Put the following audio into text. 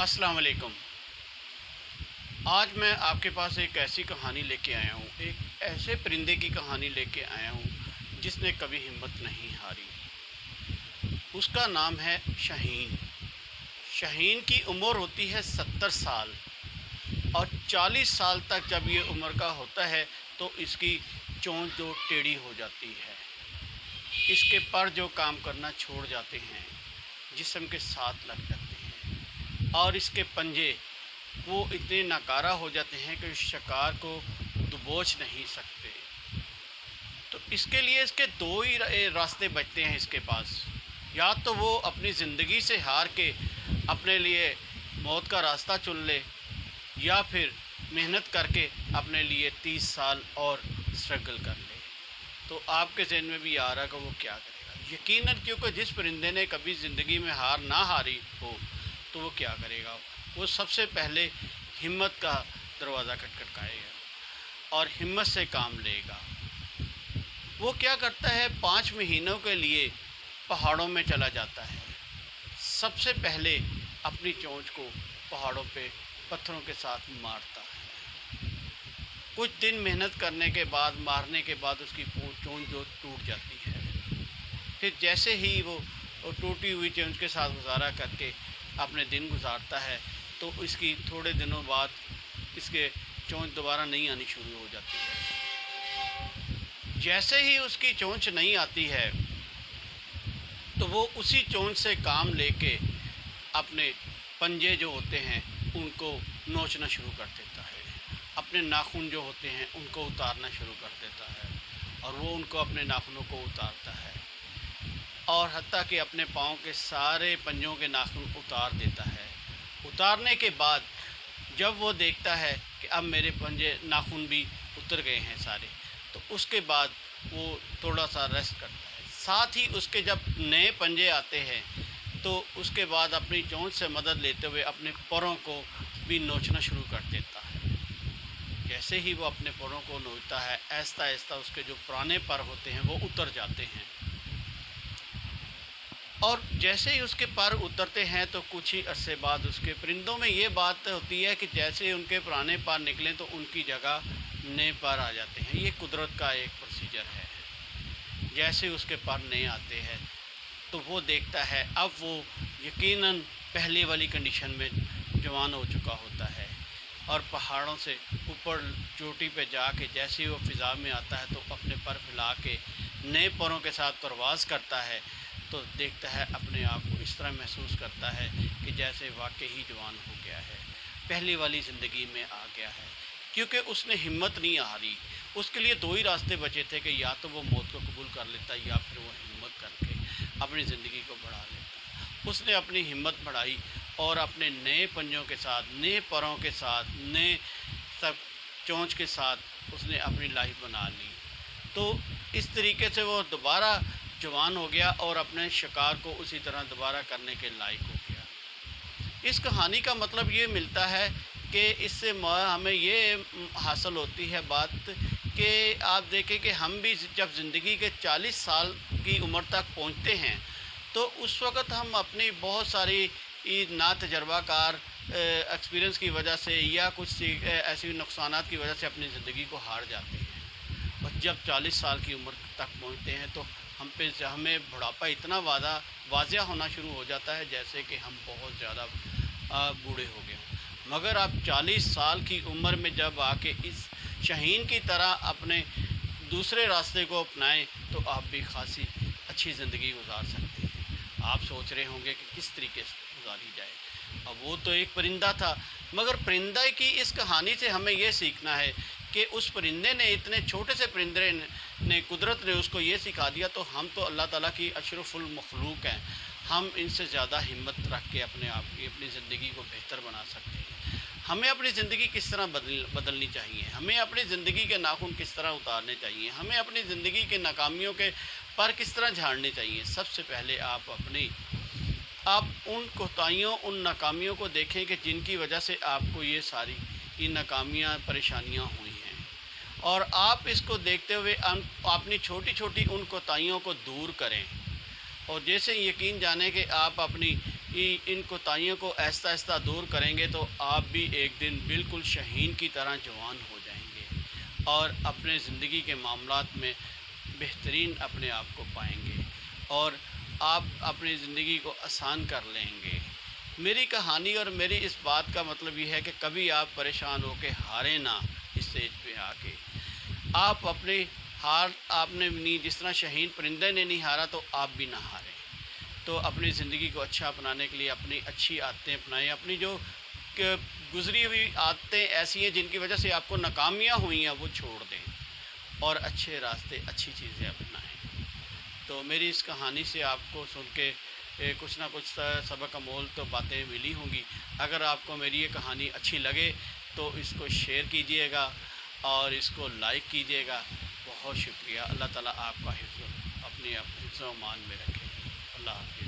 अस्सलाम वालेकुम। आज मैं आपके पास एक ऐसी कहानी लेके आया हूँ, एक ऐसे परिंदे की कहानी लेके आया हूँ जिसने कभी हिम्मत नहीं हारी। उसका नाम है शाहीन। शाहीन की उम्र होती है 70 साल और 40 साल तक जब ये उम्र का होता है तो इसकी चोंच जो टेढ़ी हो जाती है, इसके पर जो काम करना छोड़ जाते हैं, जिस्म के साथ लग जाते हैं और इसके पंजे वो इतने नाकारा हो जाते हैं कि शिकार को दबोच नहीं सकते। तो इसके लिए इसके दो ही रास्ते बचते हैं इसके पास। या तो वो अपनी ज़िंदगी से हार के अपने लिए मौत का रास्ता चुन ले, या फिर मेहनत करके अपने लिए 30 साल और स्ट्रगल कर ले। तो आपके ज़हन में भी आ रहा है कि वो क्या करेगा। यकीनन, क्योंकि जिस परिंदे ने कभी ज़िंदगी में हार ना हारी हो तो वो क्या करेगा। वो सबसे पहले हिम्मत का दरवाज़ा खटखटाएगा और हिम्मत से काम लेगा। वो क्या करता है, 5 महीनों के लिए पहाड़ों में चला जाता है। सबसे पहले अपनी चोंच को पहाड़ों पे पत्थरों के साथ मारता है। कुछ दिन मेहनत करने के बाद, मारने के बाद उसकी चोंच जो टूट जाती है। फिर जैसे ही वो टूटी हुई चोंच के साथ गुजारा करके अपने दिन गुजारता है तो इसकी थोड़े दिनों बाद इसके चोंच दोबारा नहीं आनी शुरू हो जाती है। जैसे ही उसकी चोंच नहीं आती है तो वो उसी चोंच से काम लेके अपने पंजे जो होते हैं उनको नोचना शुरू कर देता है। अपने नाखून जो होते हैं उनको उतारना शुरू कर देता है और वो उनको अपने नाखूनों को उतारता है और हत्ता कि अपने पाँव के सारे पंजों के नाखून उतार देता है। उतारने के बाद जब वो देखता है कि अब मेरे पंजे नाखून भी उतर गए हैं सारे, तो उसके बाद वो थोड़ा सा रेस्ट करता है। साथ ही उसके जब नए पंजे आते हैं तो उसके बाद अपनी चोंच से मदद लेते हुए अपने परों को भी नोचना शुरू कर देता है। जैसे ही वो अपने परों को नोचता है, आहिस्ता आहिस्ता उसके जो पुराने पर होते हैं वो उतर जाते हैं और जैसे ही उसके पर उतरते हैं तो कुछ ही अरसे बाद उसके परिंदों में ये बात होती है कि जैसे ही उनके पुराने पर निकलें तो उनकी जगह नए पर आ जाते हैं। ये कुदरत का एक प्रोसीजर है। जैसे उसके पर नए आते हैं तो वो देखता है अब वो यकीनन पहले वाली कंडीशन में जवान हो चुका होता है और पहाड़ों से ऊपर चोटी पे जाके जैसे ही वो फ़िज़ा में आता है तो अपने पर फैला के नए परों के साथ परवाज़ करता है। तो देखता है अपने आप को इस तरह महसूस करता है कि जैसे वाकई ही जवान हो गया है, पहली वाली ज़िंदगी में आ गया है। क्योंकि उसने हिम्मत नहीं हारी। उसके लिए दो ही रास्ते बचे थे कि या तो वो मौत को कबूल कर लेता या फिर वो हिम्मत करके अपनी ज़िंदगी को बढ़ा लेता। उसने अपनी हिम्मत बढ़ाई और अपने नए पंजों के साथ, नए परों के साथ, नए सब चोंच के साथ उसने अपनी लाइफ बना ली। तो इस तरीके से वो दोबारा जवान हो गया और अपने शिकार को उसी तरह दोबारा करने के लायक हो गया। इस कहानी का मतलब ये मिलता है कि इससे हमें ये हासिल होती है बात कि आप देखें कि हम भी जब ज़िंदगी के 40 साल की उम्र तक पहुंचते हैं तो उस वक़्त हम अपनी बहुत सारी ना तजर्बाकार एक्सपीरियंस की वजह से या कुछ ऐसी नुकसानात की वजह से अपनी ज़िंदगी को हार जाते हैं। और जब 40 साल की उम्र तक पहुंचते हैं तो हमें बुढ़ापा इतना वाज़िया होना शुरू हो जाता है जैसे कि हम बहुत ज़्यादा बूढ़े हो गए। मगर आप 40 साल की उम्र में जब आके इस शाहीन की तरह अपने दूसरे रास्ते को अपनाएं तो आप भी खासी अच्छी ज़िंदगी गुजार सकते हैं। आप सोच रहे होंगे कि किस तरीके से गुजारी जाए। अब वो तो एक परिंदा था, मगर परिंदा की इस कहानी से हमें ये सीखना है कि उस परिंदे ने, इतने छोटे से परिंदे ने कुदरत ने उसको ये सिखा दिया। तो हम तो अल्लाह ताला की अशरफुल मखलूक हैं। हम इनसे ज़्यादा हिम्मत रख के अपने आप की अपनी ज़िंदगी को बेहतर बना सकते हैं। हमें अपनी ज़िंदगी किस तरह बदलनी चाहिए, हमें अपनी ज़िंदगी के नाखून किस तरह उतारने चाहिए, हमें अपनी ज़िंदगी के नाकामियों के पर किस तरह झाड़ने चाहिए। सबसे पहले आप उन कोताहियों, उन नाकामियों को देखें कि जिनकी वजह से आपको ये सारी नाकामियाँ, परेशानियाँ हुई हैं और आप इसको देखते हुए अपनी छोटी छोटी उन कोताहियों को दूर करें और जैसे यकीन जाने कि आप अपनी इन कोताहियों को आहिस्ता आहिस्ता दूर करेंगे तो आप भी एक दिन बिल्कुल शहीन की तरह जवान हो जाएंगे और अपने ज़िंदगी के मामलात में बेहतरीन अपने आप को पाएंगे और आप अपनी ज़िंदगी को आसान कर लेंगे। मेरी कहानी और मेरी इस बात का मतलब ये है कि कभी आप परेशान होकर हारें ना। इस स्टेज पे आके आप अपने हार आपने नहीं, जिस तरह शहीन परिंदे ने नहीं हारा तो आप भी ना हारें। तो अपनी ज़िंदगी को अच्छा अपनाने के लिए अपनी अच्छी आदतें अपनाएं। अपनी जो गुजरी हुई आदतें ऐसी हैं जिनकी वजह से आपको नाकामियाँ हुई हैं वो छोड़ दें और अच्छे रास्ते अच्छी चीज़ें अपनाएं। तो मेरी इस कहानी से आपको सुन के कुछ ना कुछ सबक अमोल तो बातें मिली होंगी। अगर आपको मेरी ये कहानी अच्छी लगे तो इसको शेयर कीजिएगा और इसको लाइक कीजिएगा। बहुत शुक्रिया। अल्लाह ताला आपका हिफ्ज़ अपने हिफ्ज़-ओ-मान में रखे। अल्लाह हाफ़िज़।